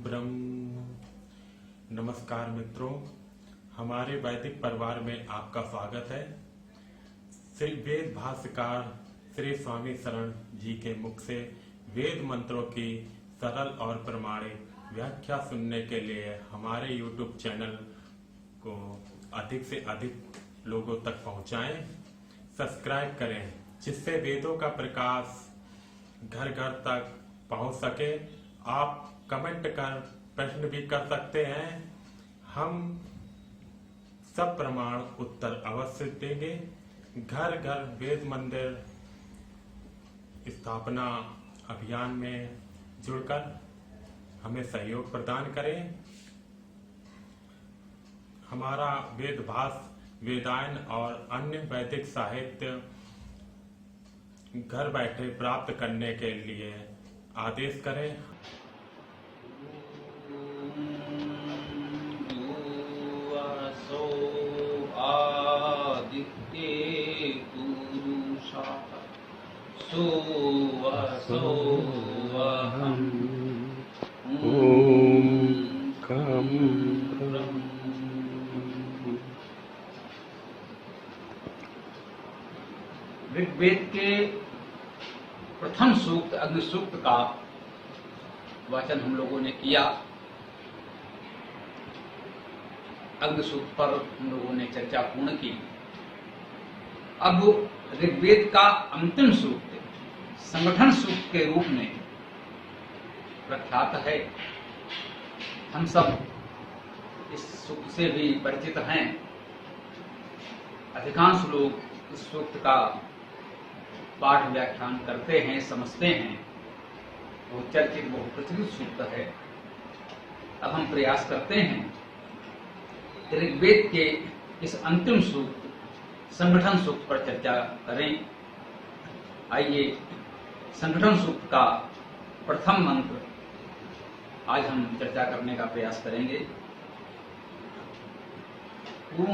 ब्रह्म। नमस्कार मित्रों, हमारे वैदिक परिवार में आपका स्वागत है। श्री वेद भाष्यकार श्री स्वामी शरण जी के मुख से वेद मंत्रों की सरल और प्रमाणिक व्याख्या सुनने के लिए हमारे YouTube चैनल को अधिक से अधिक लोगों तक पहुंचाएं, सब्सक्राइब करें, जिससे वेदों का प्रकाश घर घर तक पहुंच सके। आप कमेंट कर प्रश्न भी कर सकते हैं, हम सब प्रमाण उत्तर अवश्य देंगे। घर घर वेद मंदिर स्थापना अभियान में जुड़कर हमें सहयोग प्रदान करें। हमारा वेद भाष्य, वेदायन और अन्य वैदिक साहित्य घर बैठे प्राप्त करने के लिए आदेश करें। ऋग्वेद के प्रथम सूक्त अग्नि सूक्त का वाचन हम लोगों ने किया। अग्नि सूक्त पर हम लोगों ने चर्चा पूर्ण की। अब ऋग्वेद का अंतिम सूक्त संगठन सूक्त के रूप में प्रख्यात है। हम सब इस सूक्त से भी परिचित हैं। अधिकांश लोग इस सूक्त का पाठ व्याख्यान करते हैं, समझते हैं। वो चर्चित बहुप्रचलित सूक्त है। अब हम प्रयास करते हैं ऋग्वेद के इस अंतिम सूक्त संगठन सूक्त पर चर्चा करें। आइए संगठन सूक्त का प्रथम मंत्र आज हम चर्चा करने का प्रयास करेंगे। ॐ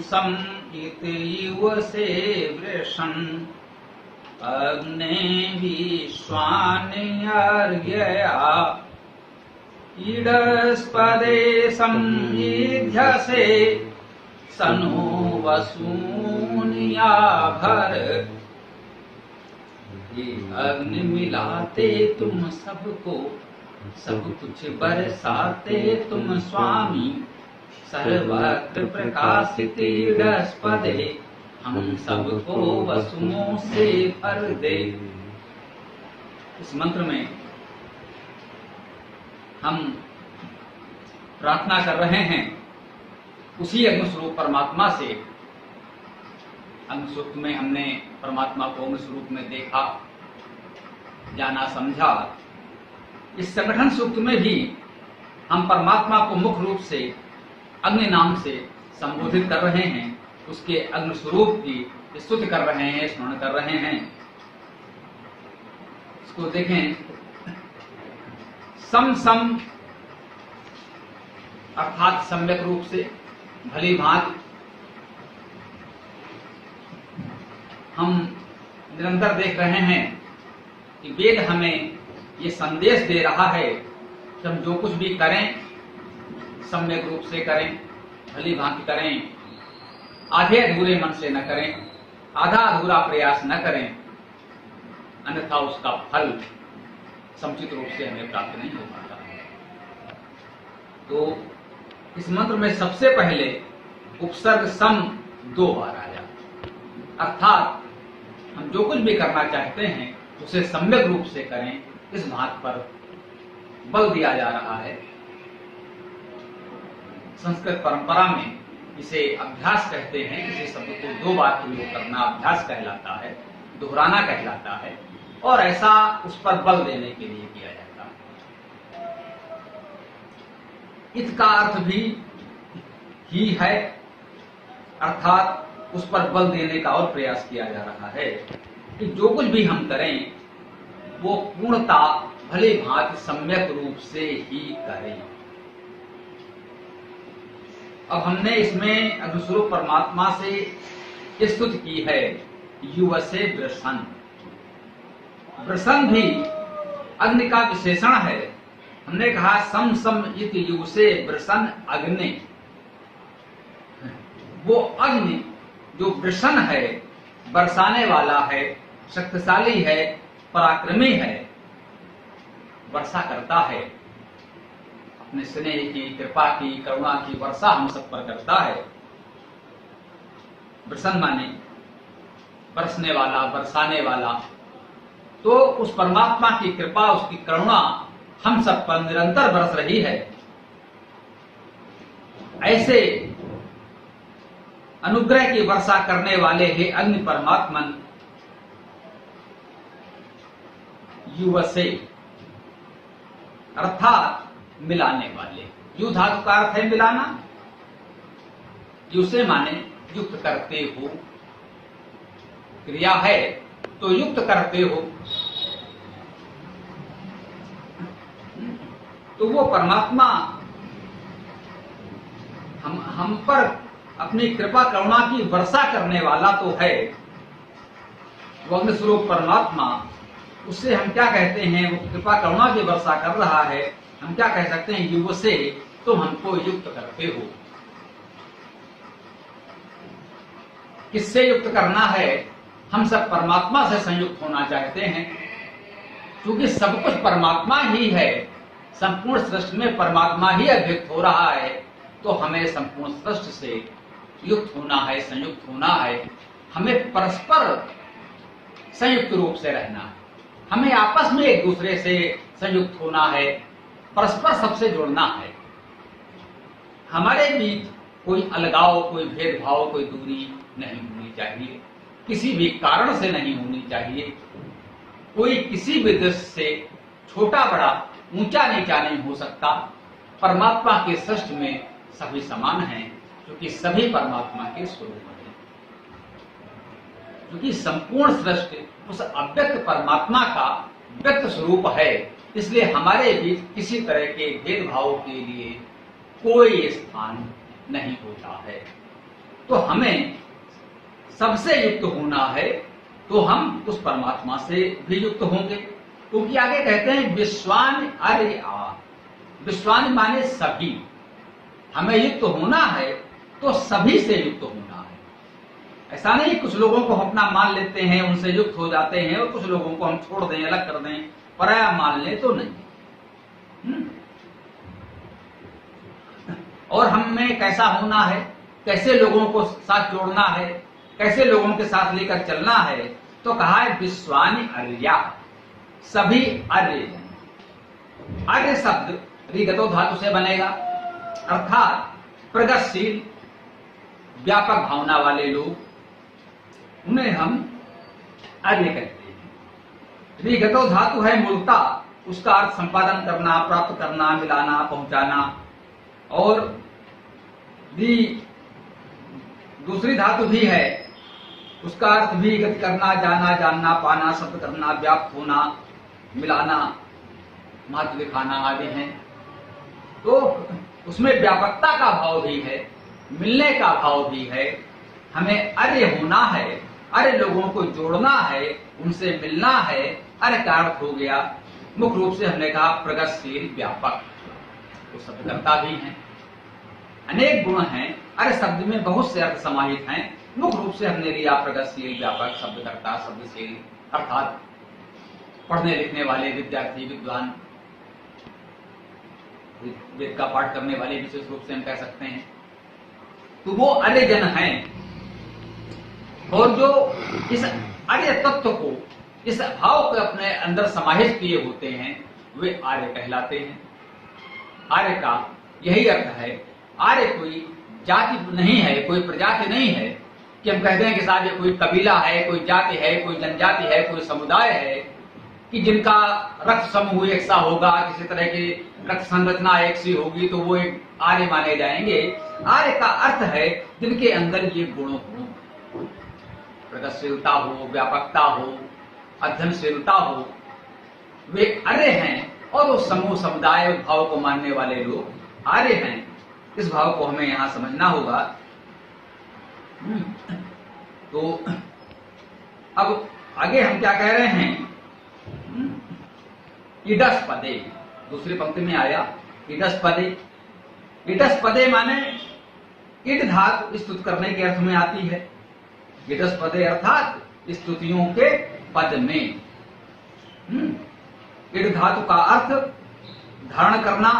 सं इति युवसे वृषन् अग्ने विश्वान्यर्यया ईडस्पदे संयीध्यसे सनो वसूनिया भर। ये अग्नि मिलाते तुम सबको, सब कुछ बरसाते तुम स्वामी। सर्वत्र प्रकाशित ईडस्पदे, हम सबको वसुओं से भर दे। इस मंत्र में हम प्रार्थना कर रहे हैं उसी अग्निस्वरूप परमात्मा से। अग्निस्वरूप में हमने परमात्मा को अग्निस्वरूप में देखा, जाना, समझा। इस संगठन सूक्त में भी हम परमात्मा को मुख्य रूप से अग्नि नाम से संबोधित कर रहे हैं। उसके अग्नि स्वरूप की स्तुति कर रहे हैं, स्मरण कर रहे हैं। इसको देखें, सम अर्थात सम्यक रूप से, भली भांति। हम निरंतर देख रहे हैं कि वेद हमें ये संदेश दे रहा है कि हम जो कुछ भी करें सम्यक रूप से करें, भली भांति करें, आधे अधूरे मन से न करें, आधा अधूरा प्रयास न करें, अन्यथा उसका फल समुचित रूप से हमें प्राप्त नहीं हो पाता। तो इस मंत्र में सबसे पहले उपसर्ग सम 2 बार आया, अर्थात हम जो कुछ भी करना चाहते हैं उसे सम्यक रूप से करें, इस बात पर बल दिया जा रहा है। संस्कृत परंपरा में इसे अभ्यास कहते हैं। किसी शब्द को 2 बार प्रयोग करना अभ्यास कहलाता है, दोहराना कहलाता है, और ऐसा उस पर बल देने के लिए किया जाता है। इत का अर्थ भी ही है, अर्थात उस पर बल देने का और प्रयास किया जा रहा है कि जो कुछ भी हम करें वो पूर्णता भली भांति सम्यक रूप से ही करें। अब हमने इसमें अग्निस्वरूप परमात्मा से स्तुति की है, युवसे वृषन्। वृषण भी अग्नि का विशेषण है। हमने कहा सम सम इत युसे वृषण अग्नि। वो अग्नि जो वृषण है, बरसाने वाला है, शक्तिशाली है, पराक्रमी है, वर्षा करता है, अपने स्नेह की, कृपा की, करुणा की वर्षा हम सब पर करता है। वृषण माने बरसने वाला, बरसाने वाला। तो उस परमात्मा की कृपा, उसकी करुणा हम सब पर निरंतर बरस रही है। ऐसे अनुग्रह की वर्षा करने वाले हे अग्नि परमात्मन युवसे, अर्थात मिलाने वाले। यु धातु का अर्थ है मिलाना। युसे माने युक्त करते हो, क्रिया है तो युक्त करते हो। तो वो परमात्मा हम पर अपनी कृपा करुणा की वर्षा करने वाला तो है, वो अग्नि स्वरूप परमात्मा। उससे हम क्या कहते हैं, वो कृपा करुणा की वर्षा कर रहा है, हम क्या कह सकते हैं, युग से तुम हमको युक्त करते हो। किससे युक्त करना है? हम सब परमात्मा से संयुक्त होना चाहते हैं, क्योंकि सब कुछ परमात्मा ही है। संपूर्ण सृष्टि में परमात्मा ही अभिव्यक्त हो रहा है, तो हमें संपूर्ण सृष्टि से युक्त होना है, संयुक्त होना है। हमें परस्पर संयुक्त रूप से रहना है, हमें आपस में एक दूसरे से संयुक्त होना है, परस्पर सबसे जुड़ना है। हमारे बीच कोई अलगाव, कोई भेदभाव, कोई दूरी नहीं होनी चाहिए, किसी भी कारण से नहीं होनी चाहिए। कोई किसी भी दृष्टि से छोटा बड़ा, ऊंचा नीचा नहीं हो सकता। परमात्मा के सृष्टि में सभी समान हैं, क्योंकि सभी परमात्मा के स्वरूप हैं। क्योंकि संपूर्ण सृष्टि उस अव्यक्त परमात्मा का व्यक्त स्वरूप है, इसलिए हमारे बीच किसी तरह के भेदभाव के लिए कोई स्थान नहीं होता है। तो हमें सबसे युक्त होना है, तो हम उस परमात्मा से भी युक्त होंगे। क्योंकि आगे कहते हैं विश्वान अरे आ, विश्वान माने सभी। हमें युक्त होना है तो सभी से युक्त होना है। ऐसा नहीं कुछ लोगों को हम अपना मान लेते हैं, उनसे युक्त हो जाते हैं, और कुछ लोगों को हम छोड़ दें, अलग कर दें, पराया मान ले तो नहीं। और हमें कैसा होना है, कैसे लोगों को साथ जोड़ना है, कैसे लोगों के साथ लेकर चलना है, तो कहा है विश्वानि अर्या, सभी अर्य। अर्य शब्द ऋगतो धातु से बनेगा, अर्थात प्रगतिशील, व्यापक भावना वाले लोग, उन्हें हम अर्य कहते हैं। ऋगतो धातु है मूलता, उसका अर्थ संपादन करना, प्राप्त करना, मिलाना, पहुंचाना। और दूसरी धातु भी है, उसका अर्थ भी गति करना, जाना, जानना, पाना, शब्द करना, व्याप्त होना, मिलाना, महत्व दिखाना आदि हैं। तो उसमें व्यापकता का भाव भी है, मिलने का भाव भी है। हमें अर्य होना है, अर्य लोगों को जोड़ना है, उनसे मिलना है। अर्य का अर्थ हो गया, मुख्य रूप से हमने कहा प्रगतिशील, व्यापक। तो शब्दकर्ता भी हैं, अनेक गुण हैं। अर्य शब्द में बहुत से अर्थ समाहित हैं। मुख्य रूप से हमने लिया प्रगतिशील, व्यापक, शब्दकर्ता, शब्दशील, अर्थात पढ़ने लिखने वाले, विद्यार्थी, विद्वान, वेद का पाठ करने वाले विशेष रूप से हम कह सकते हैं। तो वो अर्य जन हैं, और जो इस अर्य तत्व को, इस भाव को अपने अंदर समाहित किए होते हैं, वे आर्य कहलाते हैं। आर्य का यही अर्थ है। आर्य कोई जाति नहीं है, कोई प्रजाति नहीं है कि हम कहते हैं कि साहब ये कोई कबीला है, कोई जाति है, कोई जनजाति है, कोई समुदाय है कि जिनका रक्त समूह एक सा होगा, किसी तरह की रक्त संरचना एक सी होगी, तो वो एक आर्य माने जाएंगे। आर्य का अर्थ है जिनके अंदर ये गुण हो, प्रगतिशीलता हो, व्यापकता हो, अध्ययनशीलता हो, वे आर्य हैं। और वो समूह, समुदाय भाव को मानने वाले लोग आर्य हैं। इस भाव को हमें यहां समझना होगा। तो अब आगे हम क्या कह रहे हैं, इडस पदे, दूसरी पंक्ति में आया इडस पदे। इडस पदे माने इड धातु स्तुत करने के अर्थ में आती है। इडस पदे अर्थात स्तुतियों के पद में। इड धातु का अर्थ धारण करना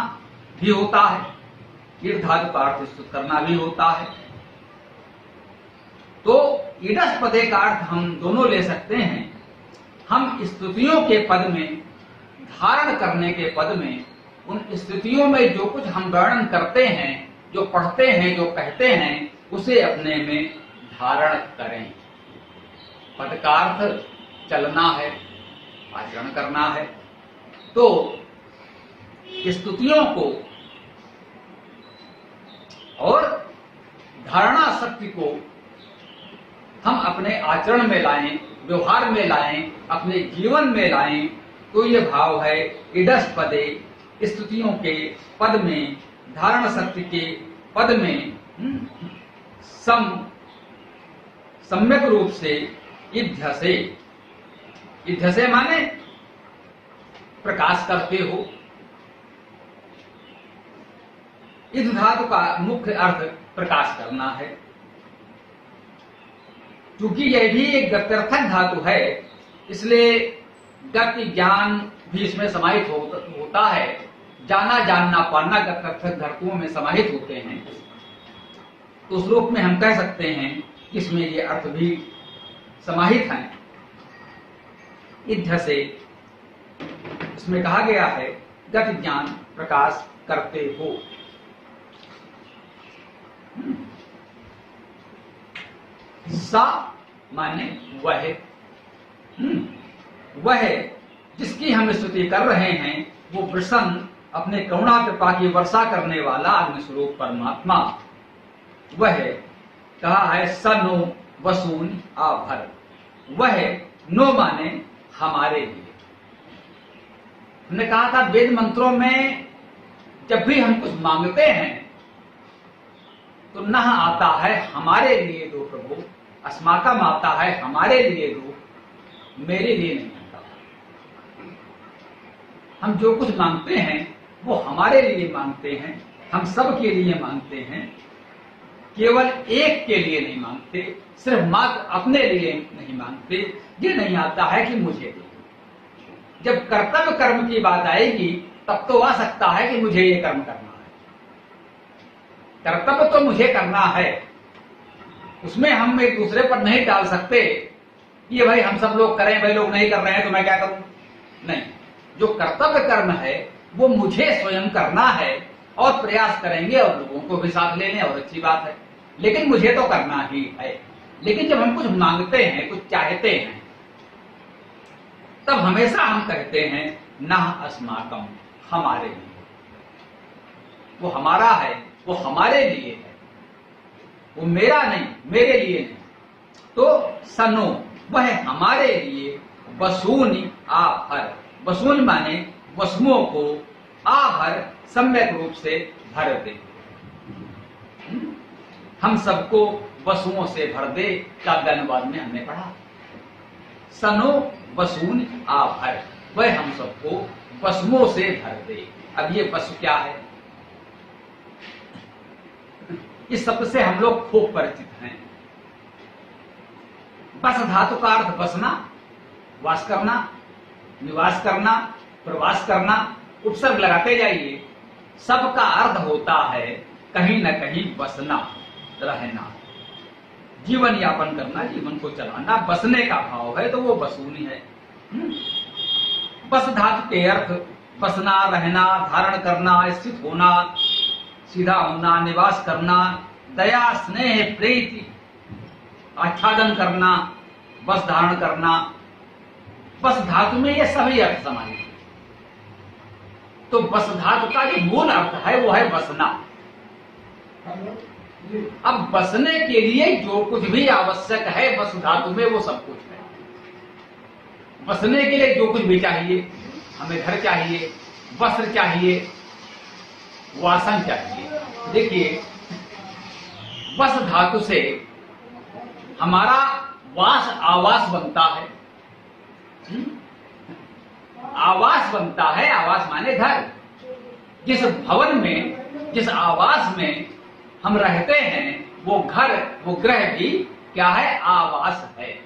भी होता है, इड धातु का अर्थ स्तुत करना भी होता है। तो इडस पदे का अर्थ हम दोनों ले सकते हैं। हम स्तुतियों के पद में, धारण करने के पद में, उन स्तुतियों में जो कुछ हम वर्णन करते हैं, जो पढ़ते हैं, जो कहते हैं, उसे अपने में धारण करें। पद का अर्थ चलना है, आचरण करना है। तो स्तुतियों को और धारणा शक्ति को हम अपने आचरण में लाएं, व्यवहार में लाएं, अपने जीवन में लाएं, तो ये भाव है इडस पदे, स्तुतियों के पद में, धारण शक्ति के पद में सम्यक रूप से इध्यसे। इध्यसे माने प्रकाश करते हो। इद धातु का मुख्य अर्थ प्रकाश करना है। क्योंकि यह भी एक गत्यर्थक धातु है, इसलिए गति ज्ञान भी इसमें समाहित होता है। जाना, जानना, पाना गत्यर्थक धातुओं में समाहित होते हैं। तो उस रूप में हम कह सकते हैं कि इसमें ये अर्थ भी समाहित हैं। इध्य से इसमें कहा गया है गति ज्ञान प्रकाश करते हो। सा माने वह, वह जिसकी हम स्तुति कर रहे हैं, वो प्रसन्न, अपने करुणा कृपा की वर्षा करने वाला अग्निस्वरूप परमात्मा। वह कहा है सनो वसून आभर। वह नो माने हमारे लिए। हमने कहा था वेद मंत्रों में जब भी हम कुछ मांगते हैं तो नह आता है हमारे लिए दो प्रभु, अस्माकम आता है हमारे लिए दो, मेरे लिए नहीं आता। हम जो कुछ मांगते हैं वो हमारे लिए मांगते हैं, हम सब के लिए मांगते हैं, केवल एक के लिए नहीं मांगते, सिर्फ मात्र अपने लिए नहीं मांगते। ये नहीं आता है कि मुझे दे। जब कर्तव्य कर्म की बात आएगी तब तो आ सकता है कि मुझे ये कर्म करना है, कर्तव्य तो मुझे करना है, उसमें हम एक दूसरे पर नहीं डाल सकते ये भाई हम सब लोग करें, भाई लोग नहीं कर रहे हैं तो मैं क्या करूं। नहीं, जो कर्तव्य कर्म है वो मुझे स्वयं करना है और प्रयास करेंगे और लोगों को भी साथ ले लें और अच्छी बात है, लेकिन मुझे तो करना ही है। लेकिन जब हम कुछ मांगते हैं, कुछ चाहते हैं, तब हमेशा हम कहते हैं ना अस्माकम, हमारे लिए। वो हमारा है, वो हमारे लिए है, वो मेरा नहीं, मेरे लिए नहीं। तो सनो वह हमारे लिए, वसून आभर, वसून माने वसुओं को, आभर सम्यक रूप से भर दे। हम सबको वसुओं से भर दे, काव्यानुवाद में हमने पढ़ा। सनो वसून आभर, वह हम सबको वसुओं से भर दे। अब ये वसु क्या है? इस शब्द से हम लोग खूब परिचित हैं। बस धातु का अर्थ बसना, वास करना, निवास करना, प्रवास करना। उपसर्ग लगाते जाइए, सबका अर्थ होता है कहीं न कहीं बसना, रहना, जीवन यापन करना, जीवन को चलाना। बसने का भाव है तो वो बसूनी है। बस धातु के अर्थ बसना, रहना, धारण करना, स्थित होना, सीधा होना, निवास करना, दया, स्नेह, प्रीति, आच्छादन करना, बस धारण करना। बस धातु में ये सभी अर्थ समाहित है। तो बस धातु का जो मूल अर्थ है वो है बसना। अब बसने के लिए जो कुछ भी आवश्यक है बस धातु में वो सब कुछ है। बसने के लिए जो कुछ भी चाहिए, हमें घर चाहिए, वस्त्र चाहिए, वासन चाहिए। देखिए, बस धातु से हमारा वास आवास बनता है। आवास बनता है। आवास माने घर। जिस भवन में, जिस आवास में हम रहते हैं, वो घर, वो गृह भी क्या है? आवास है।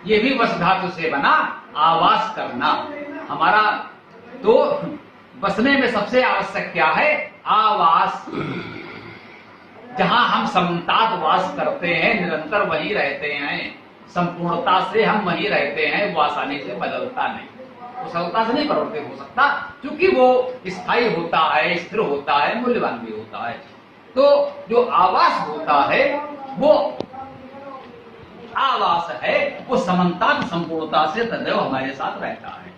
ये भी वस धातु से बना, आवास करना। हमारा तो बसने में सबसे आवश्यक क्या है? आवास। जहां हम समतात वास करते हैं, निरंतर वहीं रहते हैं, संपूर्णता से हम वहीं रहते हैं, वो आसानी से बदलता नहीं, कुशलता से नहीं परिवर्तित हो सकता, क्योंकि वो स्थायी होता है, स्थिर होता है, मूल्यवान भी होता है। तो जो आवास होता है वो आवास है, वो समता संपूर्णता से सदैव हमारे साथ रहता है,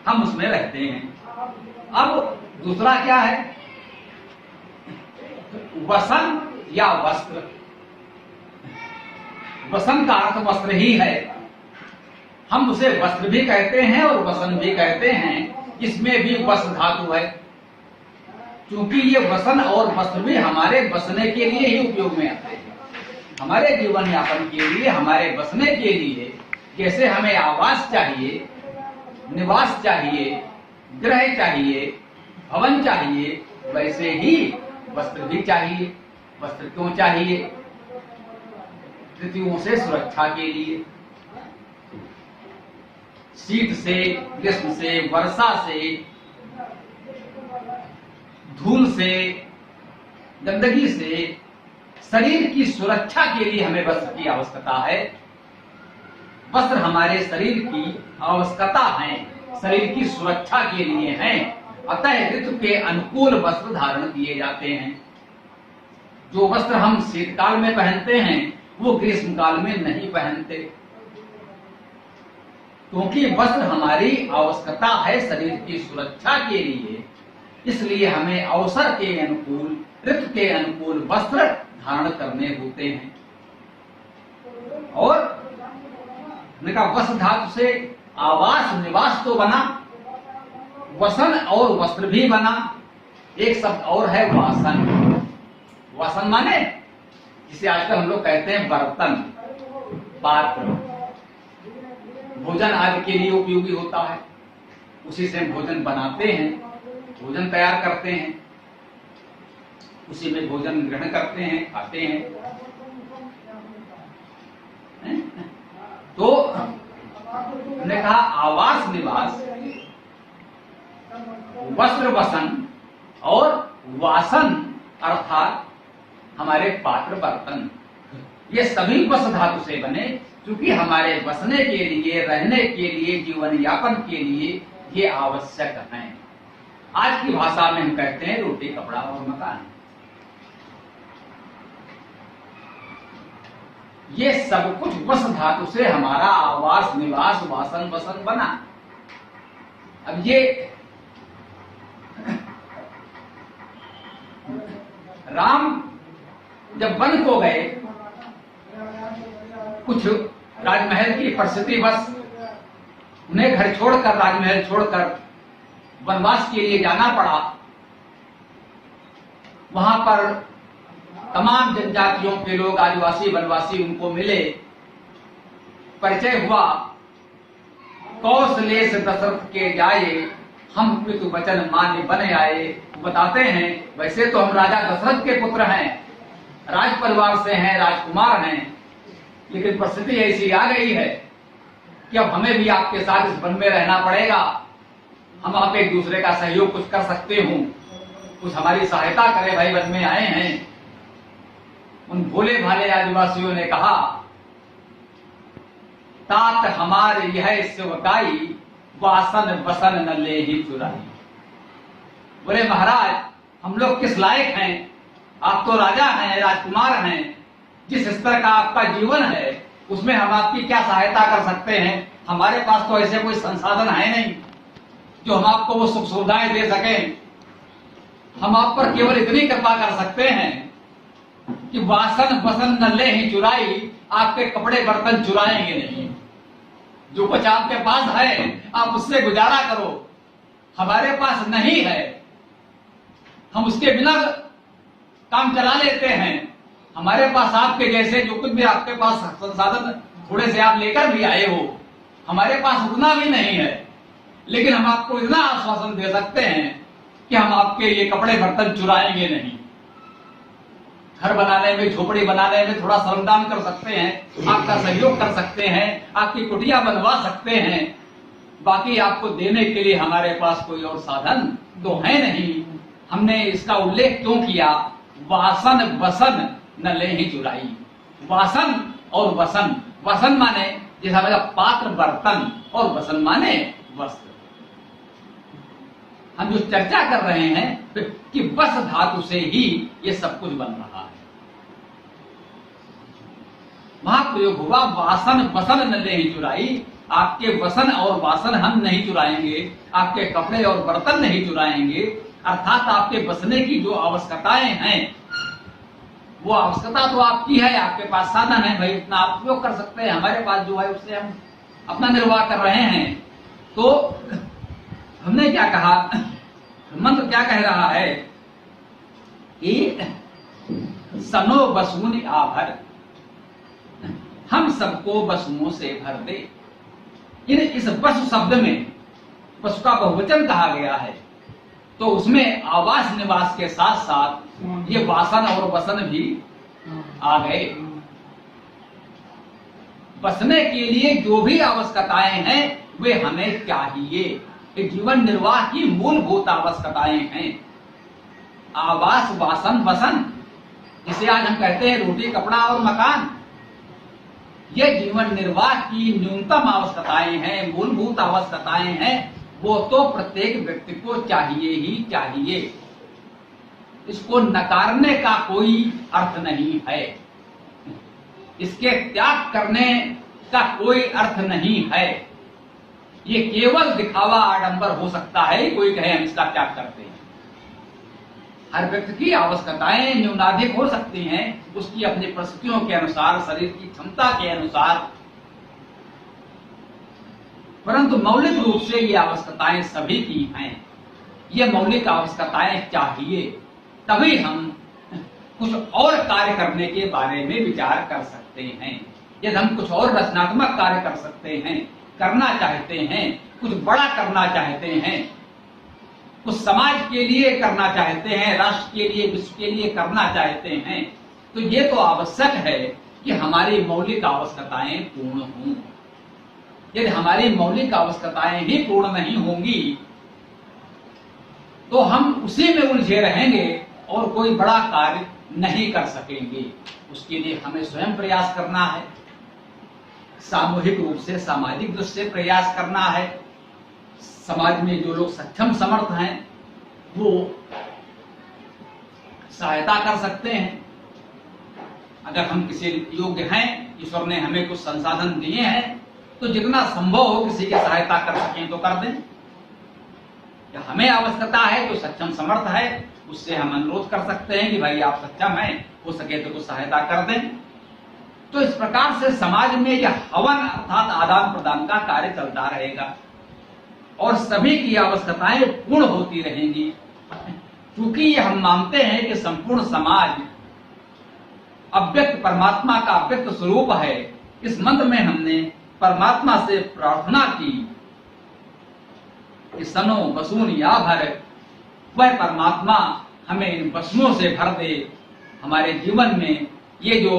हम उसमें रहते हैं। अब दूसरा क्या है? वसन या वस्त्र। वसन का अर्थ वस्त्र ही है। हम उसे वस्त्र भी कहते हैं और वसन भी कहते हैं। इसमें भी वस धातु है, क्योंकि ये वसन और वस्त्र भी हमारे बसने के लिए ही उपयोग में आते हैं, हमारे जीवन यापन के लिए, हमारे बसने के लिए। जैसे हमें आवास चाहिए, निवास चाहिए, गृह चाहिए, भवन चाहिए, वैसे ही वस्त्र भी चाहिए। वस्त्र क्यों चाहिए? ऋतुओं से सुरक्षा के लिए, शीत से, ग्रीष्म से, वर्षा से, धूल से, गंदगी से, शरीर की सुरक्षा के लिए हमें वस्त्र की आवश्यकता है। वस्त्र हमारे शरीर की आवश्यकता है, शरीर की सुरक्षा के लिए हैं। अतः ऋतु के अनुकूल वस्त्र धारण किए जाते हैं। जो वस्त्र हम शीतकाल में पहनते हैं वो ग्रीष्म काल में नहीं पहनते, क्योंकि वस्त्र हमारी आवश्यकता है शरीर की सुरक्षा के लिए। इसलिए हमें अवसर के अनुकूल, ऋतु के अनुकूल वस्त्र धारण करने होते हैं। और वस धातु से आवास, निवास तो बना, वसन और वस्त्र भी बना। एक शब्द और है वासन। वासन माने जिसे आजकल हम लोग कहते हैं बर्तन, पात्र, भोजन आदि के लिए उपयोगी होता है। उसी से हम भोजन बनाते हैं, भोजन तैयार करते हैं, उसी में भोजन ग्रहण करते हैं, खाते हैं। तो हमने कहा आवास, निवास, वस्त्र, वसन और वासन अर्थात हमारे पात्र, बर्तन, ये सभी वस धातु से बने, क्योंकि हमारे बसने के लिए, रहने के लिए, जीवन यापन के लिए ये आवश्यक हैं। आज की भाषा में हम कहते हैं रोटी, कपड़ा और मकान। ये सब कुछ वस धातु से हमारा आवास, निवास, वासन, वसन बना। अब ये राम जब वन को गए, कुछ राजमहल की परिस्थिति बस उन्हें घर छोड़कर, राजमहल छोड़कर वनवास के लिए जाना पड़ा। वहां पर तमाम जनजातियों के लोग, आदिवासी, वनवासी उनको मिले, परिचय हुआ। कौशलेश दशरथ के जाए, हम पितु वचन मान्य बने आए। बताते हैं वैसे तो हम राजा दशरथ के पुत्र हैं, राज परिवार से हैं, राजकुमार हैं, लेकिन परिस्थिति ऐसी आ गई है कि अब हमें भी आपके साथ इस वन में रहना पड़ेगा। हम आप एक दूसरे का सहयोग कुछ कर सकते हो, कुछ हमारी सहायता करें भाई, वन में आए हैं। उन भोले भाले आदिवासियों ने कहा, तात हमारे यह सेवकाई, वासन वसन न ले ही चुराई। बोले महाराज, हम लोग किस लायक हैं? आप तो राजा हैं, राजकुमार हैं, जिस स्तर का आपका जीवन है उसमें हम आपकी क्या सहायता कर सकते हैं? हमारे पास तो ऐसे कोई संसाधन है नहीं जो हम आपको वो सुख सुविधाएं दे सकें। हम आप पर केवल इतनी कृपा कर सकते हैं कि वासन वसन न ले ही चुराई, आपके कपड़े बर्तन चुराएंगे नहीं। जो कुछ आपके पास है आप उससे गुजारा करो, हमारे पास नहीं है, हम उसके बिना काम चला लेते हैं। हमारे पास आपके जैसे जो कुछ भी आपके पास संसाधन थोड़े से आप लेकर भी आए हो, हमारे पास उतना भी नहीं है, लेकिन हम आपको इतना आश्वासन दे सकते हैं कि हम आपके ये कपड़े बर्तन चुराएंगे नहीं। घर बनाने में, झोपड़ी बनाने में थोड़ा श्रमदान कर सकते हैं, आपका सहयोग कर सकते हैं, आपकी कुटिया बनवा सकते हैं, बाकी आपको देने के लिए हमारे पास कोई और साधन तो है नहीं। हमने इसका उल्लेख क्यों किया? वासन वसन न ले ही चुराई। वासन और वसन, वसन माने जैसा मतलब पात्र बर्तन, और वसन माने वस्त्र। हम जो चर्चा कर रहे हैं कि वस धातु से ही ये सब कुछ बन रहा है। महाप्रयोग हुआ वासन वसन न ले ही चुराई। आपके वसन और वासन हम नहीं चुराएंगे, आपके कपड़े और बर्तन नहीं चुराएंगे, अर्थात आपके बसने की जो आवश्यकताएं हैं वो आवश्यकता तो आपकी है, आपके पास साधन है, भाई इतना आप उपयोग कर सकते हैं, हमारे पास जो है उससे हम अपना निर्वाह कर रहे हैं। तो हमने क्या कहा, मंत्र क्या कह रहा है कि सनो बसून आभर, हम सबको वसुओं से भर दे। इस वसु शब्द में वसु का बहुवचन कहा गया है, तो उसमें आवास निवास के साथ साथ ये वासन और वसन भी आ गए। बसने के लिए जो भी आवश्यकताएं हैं वे हमें चाहिए। ये जीवन निर्वाह की मूलभूत आवश्यकताएं हैं। आवास, वासन, वसन, जिसे आज हम कहते हैं रोटी, कपड़ा और मकान, ये जीवन निर्वाह की न्यूनतम आवश्यकताएं हैं, मूलभूत आवश्यकताएं हैं। वो तो प्रत्येक व्यक्ति को चाहिए ही चाहिए, इसको नकारने का कोई अर्थ नहीं है, इसके त्याग करने का कोई अर्थ नहीं है। ये केवल दिखावा, आडंबर हो सकता है, कोई कहे हम इसका त्याग करते हैं। हर व्यक्ति की आवश्यकताएं न्यूनाधिक हो सकती हैं, उसकी अपनी परिस्थितियों के अनुसार, शरीर की क्षमता के अनुसार, परंतु मौलिक रूप से ये आवश्यकताएं सभी की हैं। ये मौलिक आवश्यकताएं चाहिए, तभी हम कुछ और कार्य करने के बारे में विचार कर सकते हैं। यदि हम कुछ और रचनात्मक कार्य कर सकते हैं, करना चाहते हैं, कुछ बड़ा करना चाहते हैं, कुछ समाज के लिए करना चाहते हैं, राष्ट्र के लिए, विश्व के लिए करना चाहते हैं, तो ये तो आवश्यक है कि हमारी मौलिक आवश्यकताएं पूर्ण हों। यदि हमारी मौलिक आवश्यकताएं ही पूर्ण नहीं होंगी तो हम उसी में उलझे रहेंगे और कोई बड़ा कार्य नहीं कर सकेंगे। उसके लिए हमें स्वयं प्रयास करना है, सामूहिक रूप से, सामाजिक दृष्टि से प्रयास करना है। समाज में जो लोग सक्षम समर्थ हैं वो सहायता कर सकते हैं। अगर हम किसी योग्य हैं, ईश्वर ने हमें कुछ संसाधन दिए हैं, तो जितना संभव हो किसी की सहायता कर सकें तो कर दें। या हमें आवश्यकता है, जो सक्षम समर्थ है उससे हम अनुरोध कर सकते हैं कि भाई आप सक्षम हैं, हो सके तो कुछ सहायता कर दें। तो इस प्रकार से समाज में यह हवन अर्थात आदान प्रदान का कार्य चलता रहेगा और सभी की आवश्यकताएं पूर्ण होती रहेंगी। क्योंकि ये हम मानते हैं कि संपूर्ण समाज अव्यक्त परमात्मा का अव्यक्त स्वरूप है। इस मंत्र में हमने परमात्मा से प्रार्थना की कि सनो बसून या भर, वह परमात्मा हमें इन वसुओं से भर दे। हमारे जीवन में ये जो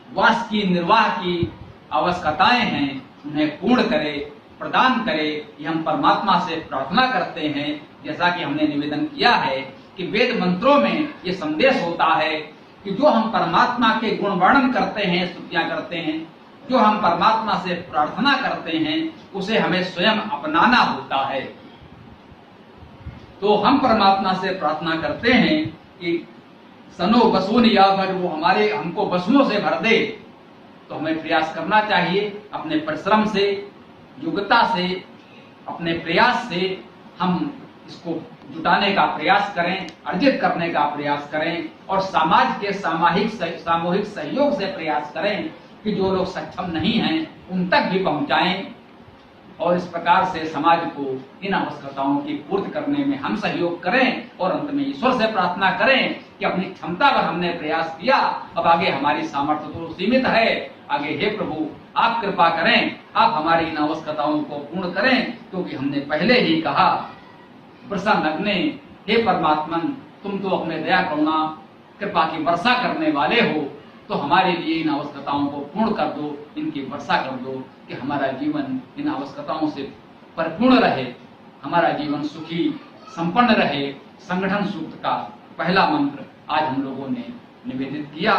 वास की, निर्वाह की आवश्यकताएं हैं उन्हें पूर्ण करे, प्रदान करे। ये हम परमात्मा से प्रार्थना करते हैं। जैसा कि हमने निवेदन किया है कि वेद मंत्रों में ये संदेश होता है कि जो हम परमात्मा के गुण वर्णन करते हैं, स्तुतियां करते हैं, जो हम परमात्मा से प्रार्थना करते हैं, उसे हमें स्वयं अपनाना होता है। तो हम परमात्मा से प्रार्थना करते हैं कि सनो बसून या भर, वो हमको वसुओं से भर दे। तो हमें प्रयास करना चाहिए, अपने परिश्रम से, योग्यता से, अपने प्रयास से हम इसको जुटाने का प्रयास करें, अर्जित करने का प्रयास करें और समाज के सामूहिक सहयोग से प्रयास करें कि जो लोग सक्षम नहीं हैं उन तक भी पहुंचाएं और इस प्रकार से समाज को इन आवश्यकताओं की पूर्ति करने में हम सहयोग करें और अंत में ईश्वर से प्रार्थना करें कि अपनी क्षमता पर हमने प्रयास किया, अब आगे हमारी सामर्थ्य तो सीमित है, आगे हे प्रभु आप कृपा करें, आप हमारी इन आवश्यकताओं को पूर्ण करें, क्योंकि हमने पहले ही कहा प्रसन्न अग्नि, हे परमात्मन तुम तो अपने दया करुणा कृपा की वर्षा करने वाले हो, तो हमारे लिए इन आवश्यकताओं को पूर्ण कर दो, इनकी वर्षा कर दो कि हमारा जीवन इन आवश्यकताओं से परिपूर्ण रहे, हमारा जीवन सुखी संपन्न रहे। संगठन सूत्र का पहला मंत्र आज हम लोगों ने निवेदित किया।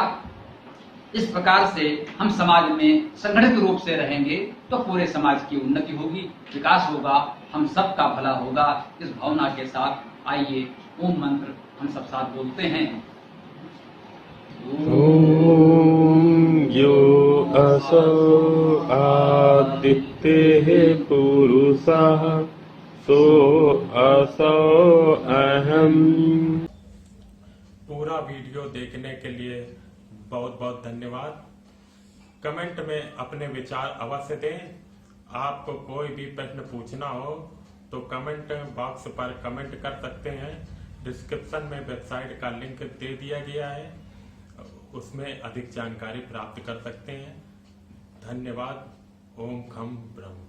इस प्रकार से हम समाज में संगठित रूप से रहेंगे तो पूरे समाज की उन्नति होगी, विकास होगा, हम सबका भला होगा। इस भावना के साथ आइए ओम मंत्र हम सब साथ बोलते हैं। ॐ यो असौ आदित्यः पुरुषः सो असौ अहम्। पूरा वीडियो देखने के लिए बहुत बहुत धन्यवाद। कमेंट में अपने विचार अवश्य दें। आपको कोई भी प्रश्न पूछना हो तो कमेंट बॉक्स पर कमेंट कर सकते हैं। डिस्क्रिप्शन में वेबसाइट का लिंक दे दिया गया है, उसमें अधिक जानकारी प्राप्त कर सकते हैं। धन्यवाद। ओम खम ब्रह्म।